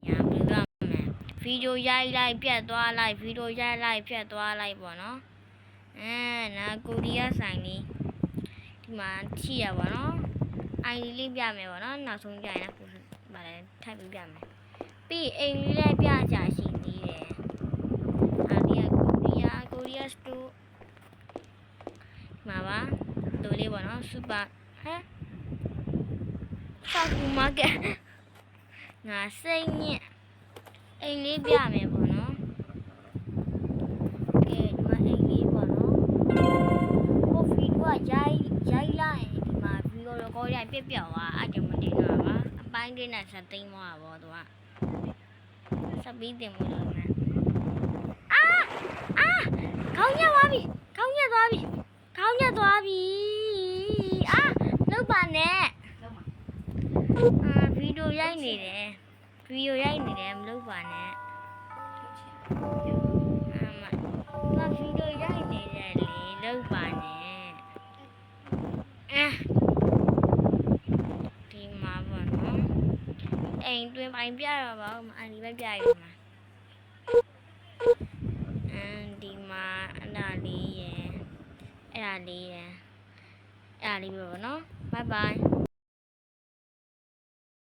ညာဘယ်လိုပြောမလဲဗီဒီယိုရိုက်လိုက်ပြတ်သွားလိုက်ဗီဒီယိုရိုက်လိုက်ပြတ်သွားလိုက်ပေါ့နော်နာကိုရီးယားဆိုင်လေးဒီမှာရှိရပါတော့ ID လေးပြမယ်ပေါ့နော်နောက်ဆုံးပြရင်လည်းဗာလဲထပ်ပြီးပြမယ်ပြီးအိမ်လေးလည်းပြကြရှိသေးတယ်ကိုရီးယားစတူမှာပါတို့လေးပေါ့နော်စူပါဟမ်ဆောက်ကူမားကတ်ငါစိတ်ညစ်အိမ်လေးပြမယ်ပေါ့နော်ကဲဒီမှာအိမ်လေးပေါ့နော်ဟိုဗီဒီယိုကရိုက်လိုက်ဒီမှာဗီဒီယိုတော့ကိုရိုက်ပြက်ပြောက်သွားအဲ့ကြောင့်မတင်တော့ပါအပိုင်းတွေနဲ့ဆက်သိမ်းသွားပါတော့သူကဆက်ပြီးတင်မှုလို့မယ်ခေါင်းညက်သွားပြီလောက်ပါနဲ့ဗီဒီယိုရိုက်နေတယ်မလုပ်ပါနဲ့မဗီဒီယိုရိုက်နေတယ်လေလုပ်ပါနဲ့ဒီမှာပေါ့နော်အိမ်တွင်ပိုင်းပြရပါဦးအန်ဒီပဲပြရမှာဒီမှာအဲ့ဒါလေးပဲပေါ့နော် bye bye